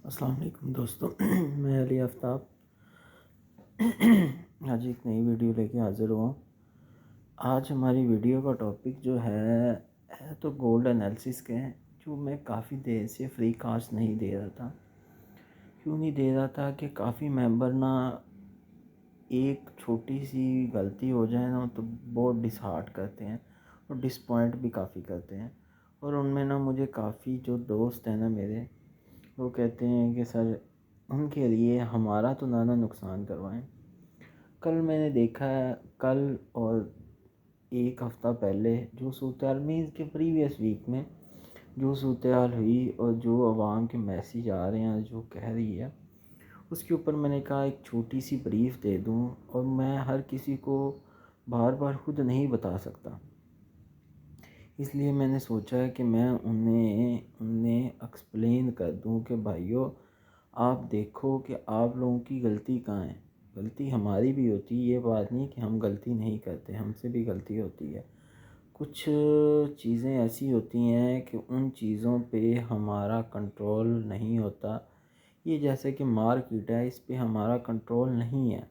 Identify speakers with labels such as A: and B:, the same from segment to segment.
A: السلام علیکم دوستوں میں علی آفتاب آج ایک نئی ویڈیو لے کے حاضر ہوا ہوں۔ آج ہماری ویڈیو کا ٹاپک جو ہے تو گولڈ انالیسس کے ہیں، جو میں کافی دیر سے فری کاسٹ نہیں دے رہا تھا۔ کیوں نہیں دے رہا تھا کہ کافی ممبر نا ایک چھوٹی سی غلطی ہو جائے نا تو بہت ڈس ہارٹ کرتے ہیں اور ڈس پوائنٹ بھی کافی کرتے ہیں، اور ان میں نا مجھے کافی جو دوست ہیں نا میرے، وہ کہتے ہیں کہ سر ان کے لیے ہمارا تو نانا نقصان کروائیں۔ کل میں نے دیکھا ہے، کل اور ایک ہفتہ پہلے جو صورتحال میں اس کے پریویس ویک میں جو صورتحال ہوئی اور جو عوام کے میسیج آ رہے ہیں جو کہہ رہی ہے، اس کے اوپر میں نے کہا ایک چھوٹی سی بریف دے دوں، اور میں ہر کسی کو بار بار خود نہیں بتا سکتا، اس لیے میں نے سوچا ہے کہ میں انہیں ایکسپلین کر دوں کہ بھائیو آپ دیکھو کہ آپ لوگوں کی غلطی کہاں ہے۔ غلطی ہماری بھی ہوتی ہے، یہ بات نہیں کہ ہم غلطی نہیں کرتے، ہم سے بھی غلطی ہوتی ہے۔ کچھ چیزیں ایسی ہوتی ہیں کہ ان چیزوں پہ ہمارا کنٹرول نہیں ہوتا۔ یہ جیسے کہ مارکیٹ ہے، اس پہ ہمارا کنٹرول نہیں ہے،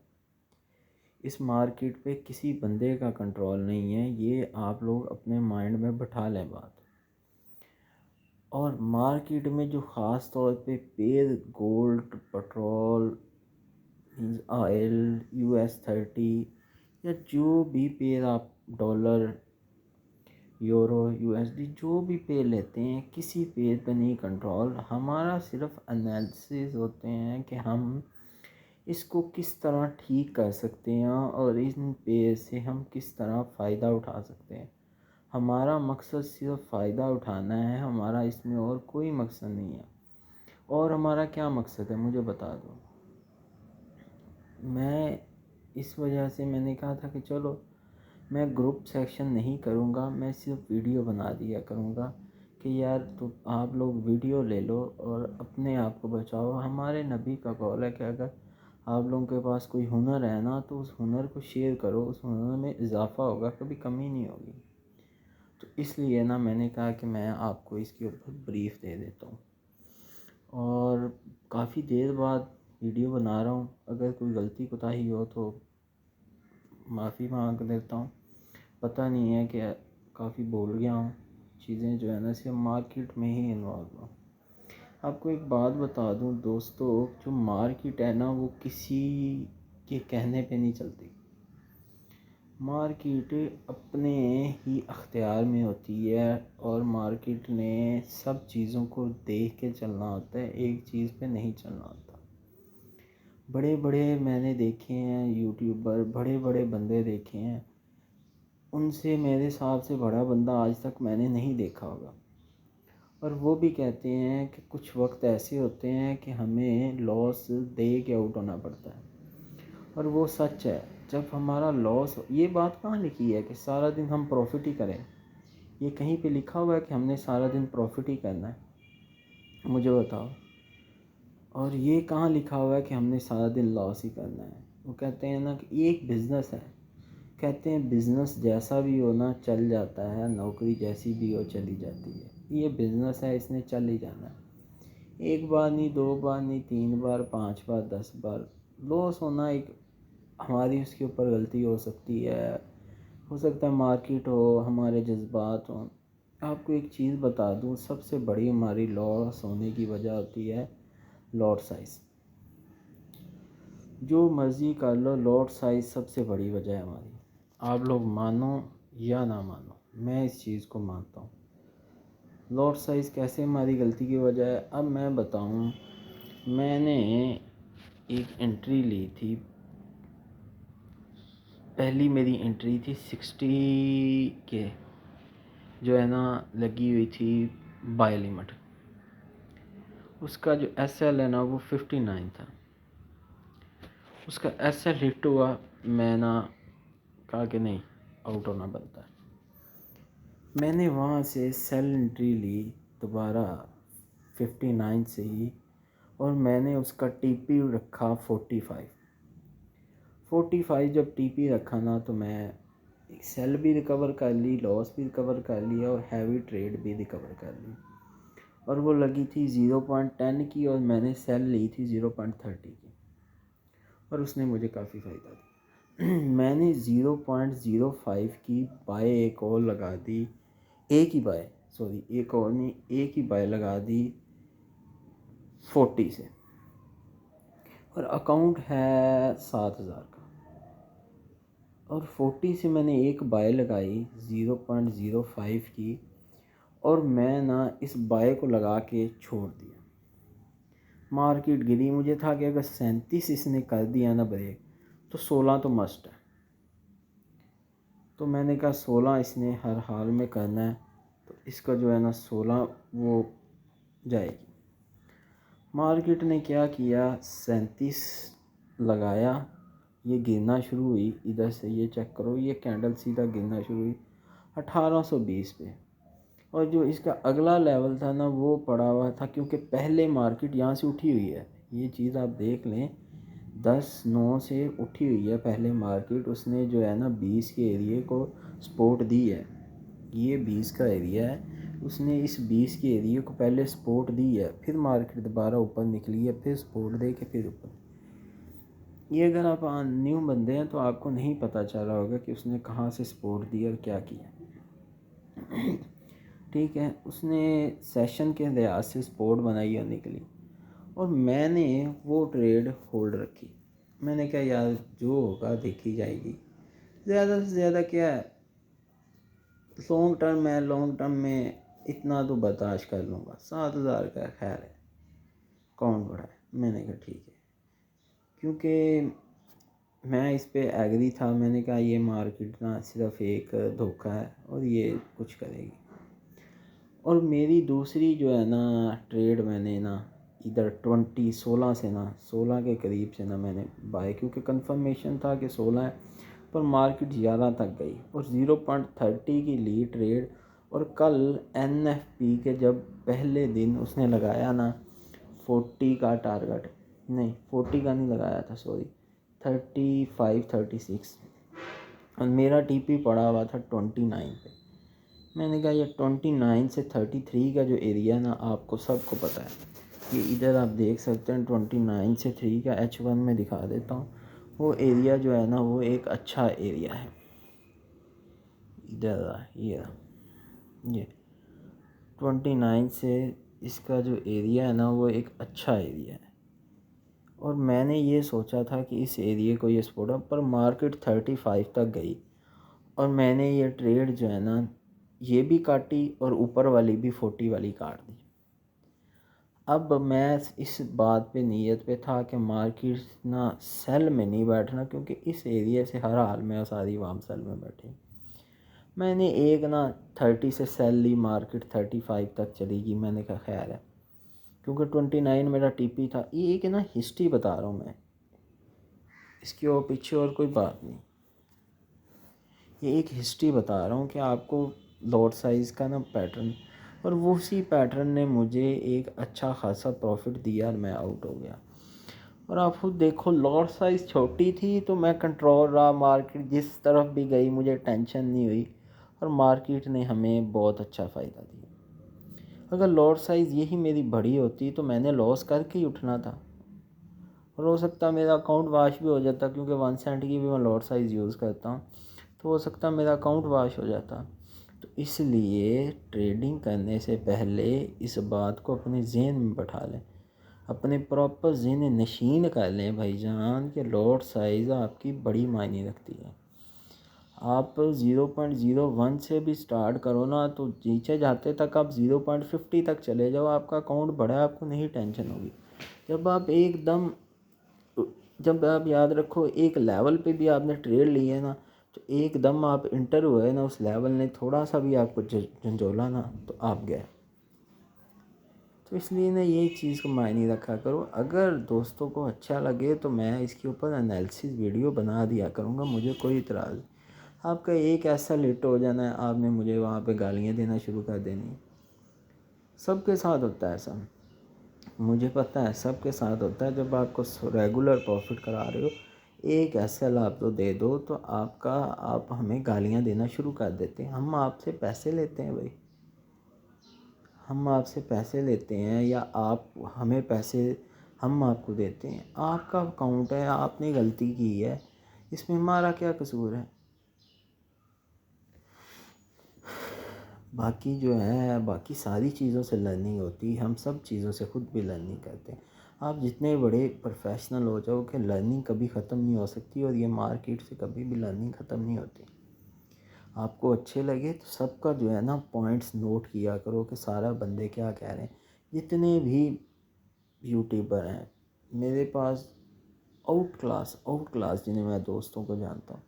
A: اس مارکیٹ پہ کسی بندے کا کنٹرول نہیں ہے، یہ آپ لوگ اپنے مائنڈ میں بٹھا لیں بات۔ اور مارکیٹ میں جو خاص طور پہ پیر گولڈ، پٹرول، آئل، US 30 یا جو بھی پیر آپ ڈالر، یورو، USD جو بھی پیر لیتے ہیں، کسی پیر پہ نہیں کنٹرول، ہمارا صرف انالیسز ہوتے ہیں کہ ہم اس کو کس طرح ٹھیک کر سکتے ہیں اور ان پیر سے ہم کس طرح فائدہ اٹھا سکتے ہیں۔ ہمارا مقصد صرف فائدہ اٹھانا ہے، ہمارا اس میں اور کوئی مقصد نہیں ہے۔ اور ہمارا کیا مقصد ہے مجھے بتا دو۔ میں اس وجہ سے میں نے کہا تھا کہ چلو میں گروپ سیکشن نہیں کروں گا، میں صرف ویڈیو بنا دیا کروں گا کہ یار تو آپ لوگ ویڈیو لے لو اور اپنے آپ کو بچاؤ۔ ہمارے نبی کا قول ہے کہ اگر آپ لوگوں کے پاس کوئی ہنر ہے نا تو اس ہنر کو شیئر کرو، اس ہنر میں اضافہ ہوگا، کبھی کمی نہیں ہوگی۔ تو اس لیے نا میں نے کہا کہ میں آپ کو اس کے اوپر بریف دے دیتا ہوں، اور کافی دیر بعد ویڈیو بنا رہا ہوں۔ اگر کوئی غلطی کوتاہی ہو تو معافی مانگ لیتا ہوں، پتہ نہیں ہے کہ کافی بول گیا ہوں چیزیں جو ہے نا صرف مارکیٹ میں ہی انوالو ہوں۔ آپ کو ایک بات بتا دوں دوستو، جو مارکیٹ ہے نا وہ کسی کے کہنے پہ نہیں چلتی، مارکیٹ اپنے ہی اختیار میں ہوتی ہے، اور مارکیٹ نے سب چیزوں کو دیکھ کے چلنا ہوتا ہے، ایک چیز پہ نہیں چلنا ہوتا۔ بڑے بڑے میں نے دیکھے ہیں یوٹیوبر، بڑے بڑے بندے دیکھے ہیں، ان سے میرے حساب سے بڑا بندہ آج تک میں نے نہیں دیکھا ہوگا، اور وہ بھی کہتے ہیں کہ کچھ وقت ایسے ہوتے ہیں کہ ہمیں لاس دے کے آؤٹ ہونا پڑتا ہے، اور وہ سچ ہے۔ جب ہمارا لاس، یہ بات کہاں لکھی ہے کہ سارا دن ہم پروفٹ ہی کریں؟ یہ کہیں پہ لکھا ہوا ہے کہ ہم نے سارا دن پروفٹ ہی کرنا ہے؟ مجھے بتاؤ۔ اور یہ کہاں لکھا ہوا ہے کہ ہم نے سارا دن لاس ہی کرنا ہے؟ وہ کہتے ہیں نا کہ یہ ایک بزنس ہے، کہتے ہیں بزنس جیسا بھی ہو نا چل جاتا ہے، نوکری جیسی بھی ہو چلی جاتی ہے، یہ بزنس ہے، اس نے چل ہی جانا ہے۔ ایک بار نہیں، دو بار نہیں، 3 بار، 5 بار، 10 بار لاس ہونا ایک ہماری اس کے اوپر غلطی ہو سکتی ہے، ہو سکتا ہے مارکیٹ ہو، ہمارے جذبات ہوں۔ آپ کو ایک چیز بتا دوں، سب سے بڑی ہماری لاس ہونے کی وجہ ہوتی ہے لاٹ سائز۔ جو مرضی کر لو، لاٹ سائز سب سے بڑی وجہ ہے ہماری۔ آپ لوگ مانو یا نہ مانو، میں اس چیز کو مانتا ہوں۔ لاٹ سائز کیسے ہماری غلطی کی وجہ ہے؟ اب میں بتاؤں، میں نے ایک انٹری لی تھی، پہلی میری انٹری تھی 60 کے، جو ہے نا لگی ہوئی تھی بائی لیمٹ، اس کا جو ایس ایل ہے نا وہ 59 تھا، اس کا ایس ایل ہٹ ہوا، میں نے کہا کہ نہیں، آؤٹ ہونا بنتا ہے۔ میں نے وہاں سے سیل انٹری لی دوبارہ 59 سے ہی، اور میں نے اس کا ٹی پی رکھا 45 جب ٹی پی رکھا نا تو میں سیل بھی ریکور کر لی، لاس بھی ریکور کر لیا، اور ہیوی ٹریڈ بھی ریکور کر لی۔ اور وہ لگی تھی 0.10 کی اور میں نے سیل لی تھی 0.30 کی اور اس نے مجھے کافی فائدہ دیا۔ میں نے 0.05 کی بائے ایک اور لگا دی، ایک ہی بائے، سوری ایک اور نہیں، ایک ہی بائے لگا دی 40 سے، اور اکاؤنٹ ہے 7,000 کا، اور 40 سے میں نے ایک بائے لگائی 0.05 کی، اور میں اس بائے کو لگا کے چھوڑ دیا۔ مارکیٹ گری، مجھے تھا کہ اگر 37 اس نے کر دیا بریک تو 16 تو مسٹ ہے، تو میں نے کہا 16 اس نے ہر حال میں کرنا ہے، تو اس کا 16 وہ جائے گی۔ مارکیٹ نے کیا کیا، 37 لگایا، یہ گرنا شروع ہوئی، ادھر سے یہ چیک کرو، یہ کینڈل سیدھا گرنا شروع ہوئی 1820 پہ، اور جو اس کا اگلا لیول تھا وہ پڑا ہوا تھا، کیونکہ پہلے مارکیٹ یہاں سے اٹھی ہوئی ہے، یہ چیز آپ دیکھ لیں، 10-9 سے اٹھی ہوئی ہے پہلے مارکیٹ، اس نے 20 کے ایریے کو سپورٹ دی ہے، یہ 20 کا ایریا ہے، اس نے اس 20 کے ایریے کو پہلے سپورٹ دی ہے، پھر مارکیٹ دوبارہ اوپر نکلی ہے، پھر سپورٹ دے کے پھر اوپر۔ یہ اگر آپ نیو بندے ہیں تو آپ کو نہیں پتہ چل رہا ہوگا کہ اس نے کہاں سے سپورٹ دی اور کیا کیا، ٹھیک ہے۔ اس نے سیشن کے لحاظ سے سپورٹ بنائی اور نکلی، اور میں نے وہ ٹریڈ ہولڈ رکھی، میں نے کہا یار جو ہوگا دیکھی جائے گی، زیادہ سے زیادہ کیا ہے، لانگ ٹرم میں اتنا تو برداشت کر لوں گا، 7,000 کا خیر ہے، کون بڑا ہے، میں نے کہا ٹھیک ہے، کیونکہ میں اس پہ ایگری تھا، میں نے کہا یہ مارکیٹ صرف ایک دھوکہ ہے اور یہ کچھ کرے گی۔ اور میری دوسری ٹریڈ میں نے ادھر 16 سے 16 کے قریب سے میں نے بائی، کیونکہ کنفرمیشن تھا کہ 16 ہے، پر مارکیٹ 11 تک گئی، اور 0.30 کی لی ٹریڈ، اور کل NFP کے جب پہلے دن اس نے لگایا 40 کا ٹارگٹ، نہیں 40 کا نہیں لگایا تھا، سوری 35-36، اور میرا ٹی پی پڑا ہوا تھا 29 پہ، میں نے کہا یہ 29 سے 33 کا جو ایریا آپ کو سب کو پتہ ہے، یہ ادھر آپ دیکھ سکتے ہیں 29 سے 3 کا H1 میں دکھا دیتا ہوں، وہ ایریا جو ہے وہ ایک اچھا ایریا ہے، ادھر یہ 29 سے اس کا جو ایریا ہے وہ ایک اچھا ایریا ہے، اور میں نے یہ سوچا تھا کہ اس ایریے کو یہ سپورٹ، پر مارکیٹ 35 تک گئی، اور میں نے یہ ٹریڈ جو ہے یہ بھی کاٹی اور اوپر والی بھی 40 والی کاٹ دی۔ اب میں اس بات پہ نیت پہ تھا کہ مارکیٹ سیل میں نہیں بیٹھنا، کیونکہ اس ایریے سے ہر حال میں ساری عوام سیل میں بیٹھی، میں نے ایک 30 سے سیل لی، مارکیٹ 35 تک چلی گئی، میں نے کہا خیر ہے، کیونکہ 29 میرا ٹی پی تھا، یہ ایک ہسٹری بتا رہا ہوں میں، اس کے اور پیچھے اور کوئی بات نہیں، یہ ایک ہسٹری بتا رہا ہوں کہ آپ کو لوٹ سائز کا پیٹرن، اور وہ اسی پیٹرن نے مجھے ایک اچھا خاصا پروفٹ دیا اور میں آؤٹ ہو گیا۔ اور آپ خود دیکھو لوٹ سائز چھوٹی تھی تو میں کنٹرول رہا، مارکیٹ جس طرف بھی گئی مجھے ٹینشن نہیں ہوئی، اور مارکیٹ نے ہمیں بہت اچھا فائدہ دیا۔ اگر لوٹ سائز یہی میری بڑی ہوتی تو میں نے لاس کر کے ہی اٹھنا تھا، اور ہو سکتا میرا اکاؤنٹ واش بھی ہو جاتا، کیونکہ 1 سینٹ کی بھی میں لوٹ سائز یوز کرتا ہوں، تو ہو سکتا میرا اکاؤنٹ واش ہو جاتا۔ تو اس لیے ٹریڈنگ کرنے سے پہلے اس بات کو اپنے ذہن میں بٹھا لیں، اپنے پراپر ذہن نشین کر لیں بھائی جان کہ لوٹ سائز آپ کی بڑی معنی رکھتی ہے۔ آپ 0.01 سے بھی سٹارٹ کرو تو نیچے جاتے تک آپ 0.50 تک چلے جاؤ، آپ کا اکاؤنٹ بڑھا، آپ کو نہیں ٹینشن ہوگی۔ جب آپ یاد رکھو ایک لیول پہ بھی آپ نے ٹریڈ لی ہے تو ایک دم آپ انٹر ہوئے اس لیول نے تھوڑا سا بھی آپ کو جھنجھولا تو آپ گئے۔ تو اس لیے یہ چیز کو معنی رکھا کرو۔ اگر دوستوں کو اچھا لگے تو میں اس کے اوپر انالیسس ویڈیو بنا دیا کروں گا، مجھے کوئی اعتراض نہیں۔ آپ کا ایک ایسا لٹ ہو جانا ہے، آپ نے مجھے وہاں پہ گالیاں دینا شروع کر دینی، سب کے ساتھ ہوتا ہے ایسا، مجھے پتہ ہے سب کے ساتھ ہوتا ہے۔ جب آپ کو ریگولر پروفٹ کرا رہے ہو، ایک ایسل آپ تو دے دو تو آپ ہمیں گالیاں دینا شروع کر دیتے ہیں، ہم آپ سے پیسے لیتے ہیں بھائی، ہم آپ سے پیسے لیتے ہیں یا آپ ہمیں پیسے ہم آپ کو دیتے ہیں، آپ کا اکاؤنٹ ہے، آپ نے غلطی کی ہے، اس میں ہمارا کیا قصور ہے؟ باقی جو ہے باقی ساری چیزوں سے لرننگ ہوتی ہے، ہم سب چیزوں سے خود بھی لرننگ کرتے ہیں۔ آپ جتنے بڑے پروفیشنل ہو جاؤ کہ لرننگ کبھی ختم نہیں ہو سکتی، اور یہ مارکیٹ سے کبھی بھی لرننگ ختم نہیں ہوتی۔ آپ کو اچھے لگے تو سب کا جو ہے نا پوائنٹس نوٹ کیا کرو کہ سارا بندے کیا کہہ رہے ہیں۔ جتنے بھی یوٹیوبر ہیں میرے پاس، آؤٹ کلاس جنہیں میں دوستوں کو جانتا ہوں،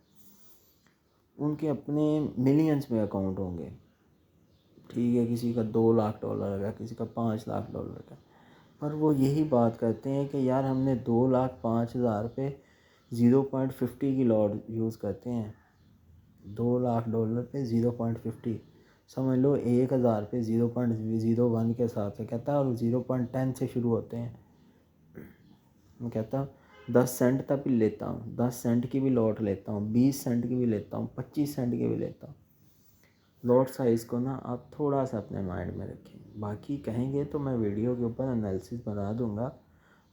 A: ان کے اپنے ملینز میں اکاؤنٹ ہوں گے، ٹھیک ہے، کسی کا $2 لاکھ کا، کسی کا $5 لاکھ کا، پر وہ یہی بات کرتے ہیں کہ یار ہم نے 2,05,000 پہ 0.50 کی لاٹ یوز کرتے ہیں۔ $2 لاکھ پہ 0.50، سمجھ لو 1,000 پہ 0.01 کے حساب سے کہتا ہے، اور 0.10 سے شروع ہوتے ہیں۔ میں کہتا ہوں 10 سینٹ تک بھی لیتا ہوں، 10 سینٹ کی بھی لاٹ لیتا ہوں، 20 سینٹ کی بھی لیتا ہوں، 25 سینٹ کی بھی لیتا ہوں۔ لاٹ سائز کو نا آپ تھوڑا سا اپنے مائنڈ میں رکھیں، باقی کہیں گے تو میں ویڈیو کے اوپر انالیسس بنا دوں گا،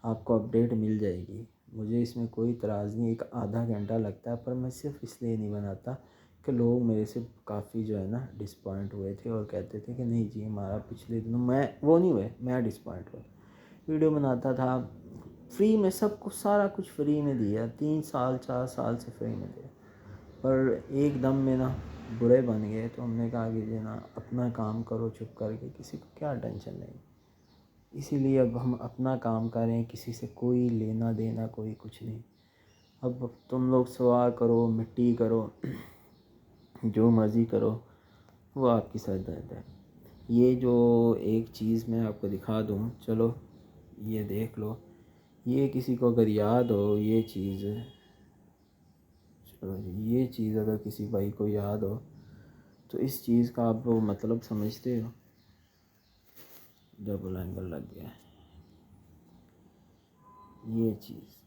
A: آپ کو اپڈیٹ مل جائے گی، مجھے اس میں کوئی اعتراض نہیں۔ ایک آدھا گھنٹہ لگتا ہے، پر میں صرف اس لیے نہیں بناتا کہ لوگ میرے سے کافی جو ہے نا ڈسپوائنٹ ہوئے تھے اور کہتے تھے کہ نہیں جی ہمارا پچھلے دنوں میں وہ نہیں ہوئے، میں ڈسپوائنٹ ہوا۔ ویڈیو بناتا تھا فری میں، سب کچھ سارا کچھ فری میں دیا، 3 سال 4 سال سے فری میں دیا، پر ایک دم میں نا برے بن گئے، تو ہم نے کہا کہ جو نا اپنا کام کرو چپ کر کے، کسی کو کیا ٹینشن نہیں۔ اسی لیے اب ہم اپنا کام کریں، کسی سے کوئی لینا دینا کوئی کچھ نہیں۔ اب تم لوگ سوا کرو، مٹی کرو، جو مرضی کرو، وہ آپ کی سردرد ہے۔ یہ جو ایک چیز میں آپ کو دکھا دوں، چلو یہ دیکھ لو، یہ کسی کو اگر یاد ہو یہ چیز، چلو یہ چیز اگر کسی بھائی کو یاد ہو تو اس چیز کا آپ وہ مطلب سمجھتے ہو؟ ڈبل اینگل لگ گیا ہے، یہ چیز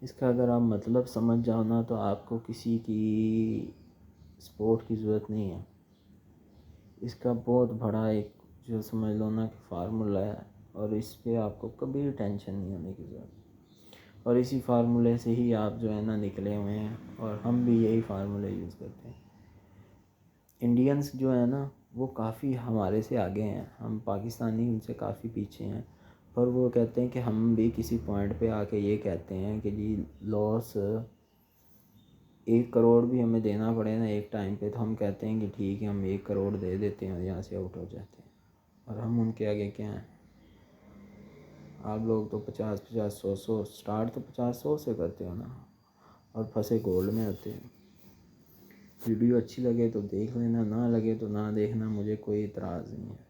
A: اس کا اگر آپ مطلب سمجھ جاؤ نا تو آپ کو کسی کی سپورٹ کی ضرورت نہیں ہے۔ اس کا بہت بڑا ایک جو سمجھ لو نا کہ فارمولہ ہے، اور اس پہ آپ کو کبھی ٹینشن نہیں ہونے کی ضرورت، اور اسی فارمولے سے ہی آپ جو ہے نا نکلے ہوئے ہیں، اور ہم بھی یہی فارمولے یوز کرتے ہیں۔ انڈینس جو ہے نا وہ کافی ہمارے سے آگے ہیں، ہم پاکستانی ان سے کافی پیچھے ہیں، پر وہ کہتے ہیں کہ ہم بھی کسی پوائنٹ پہ آ کے یہ کہتے ہیں کہ جی لاس 1 کروڑ بھی ہمیں دینا پڑے نا ایک ٹائم پہ، تو ہم کہتے ہیں کہ ٹھیک ہے ہم 1 کروڑ دے دیتے ہیں اور یہاں سے آؤٹ ہو جاتے ہیں، اور ہم ان کے آگے کیا ہیں؟ آپ لوگ تو 50 100 اسٹارٹ تو 50 100 سے کرتے ہو نا، اور پھنسے گولڈ میں ہوتے ہیں۔ ویڈیو اچھی لگے تو دیکھ لینا، نہ لگے تو نہ دیکھنا، مجھے کوئی اعتراض نہیں ہے۔